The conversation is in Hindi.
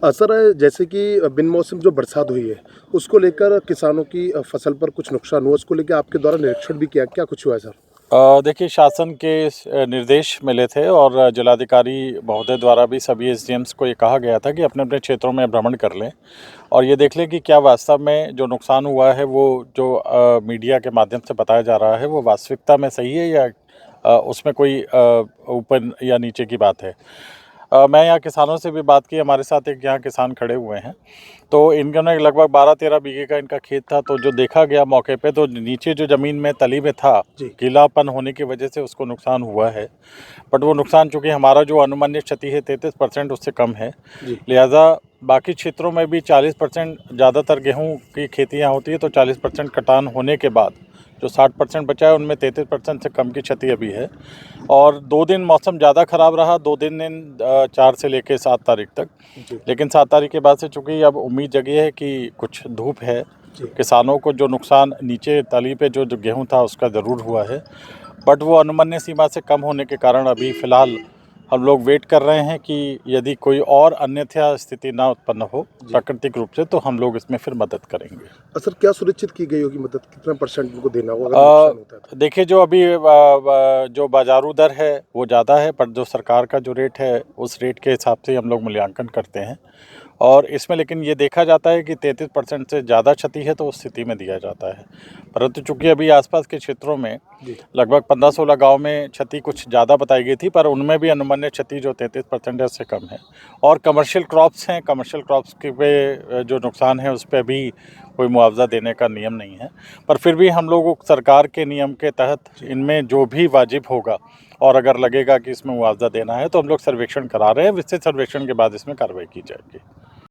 सर जैसे कि बिन मौसम जो बरसात हुई है, उसको लेकर किसानों की फसल पर कुछ नुकसान हुआ, उसको लेके आपके द्वारा निरीक्षण भी किया, क्या कुछ हुआ है सर? देखिए शासन के निर्देश मिले थे और जिलाधिकारी महोदय द्वारा भी सभी एसडीएम्स को ये कहा गया था कि अपने अपने क्षेत्रों में भ्रमण कर लें और ये देख लें कि क्या वास्तव में जो नुकसान हुआ है वो जो मीडिया के माध्यम से बताया जा रहा है वो वास्तविकता में सही है या उसमें कोई ऊपर या नीचे की बात है। मैं यहाँ किसानों से भी बात की, हमारे साथ एक यहाँ किसान खड़े हुए हैं, तो इनका ना लगभग 12-13 बीघे का इनका खेत था। तो जो देखा गया मौके पे, तो नीचे जो ज़मीन में तली में था, गीलापन होने की वजह से उसको नुकसान हुआ है। बट वो नुकसान चूँकि हमारा जो अनुमानित क्षति है 33% उससे कम है, लिहाजा बाकी क्षेत्रों में भी 40% ज़्यादातर गेहूँ की खेतियाँ होती है, तो 40% कटान होने के बाद जो 60% बचा है उनमें 33% से कम की क्षति अभी है। और 2 दिन मौसम ज़्यादा ख़राब रहा, 2 दिन 4 से लेके 7 तारीख तक। लेकिन 7 तारीख के बाद से चूँकि अब उम्मीद जगी है कि कुछ धूप है, किसानों को जो नुकसान नीचे तली पे जो गेहूँ था उसका ज़रूर हुआ है, बट वो अनुमन्य सीमा से कम होने के कारण अभी फ़िलहाल हम लोग वेट कर रहे हैं कि यदि कोई और अन्यथा स्थिति ना उत्पन्न हो प्राकृतिक रूप से, तो हम लोग इसमें फिर मदद करेंगे। सर क्या सुनिश्चित की गई होगी मदद, कितना परसेंट उनको देना होगा अगर नुकसान होता है तो? देखिए जो अभी जो बाजारू दर है वो ज़्यादा है, पर जो सरकार का जो रेट है उस रेट के हिसाब से हम लोग मूल्यांकन करते हैं। और इसमें लेकिन ये देखा जाता है कि 33% से ज़्यादा क्षति है तो उस स्थिति में दिया जाता है। परंतु चूंकि अभी आसपास के क्षेत्रों में लगभग 15-16 गांव में क्षति कुछ ज़्यादा बताई गई थी, पर उनमें भी अनुमानित क्षति जो 33% है उससे कम है। और कमर्शियल क्रॉप्स हैं, कमर्शियल क्रॉप्स के पे जो नुकसान है उस पर भी कोई मुआवजा देने का नियम नहीं है, पर फिर भी हम लोग सरकार के नियम के तहत इनमें जो भी वाजिब होगा और अगर लगेगा कि इसमें मुआवजा देना है तो हम लोग सर्वेक्षण करा रहे हैं, विस्तृत सर्वेक्षण के बाद इसमें कार्रवाई की जाएगी।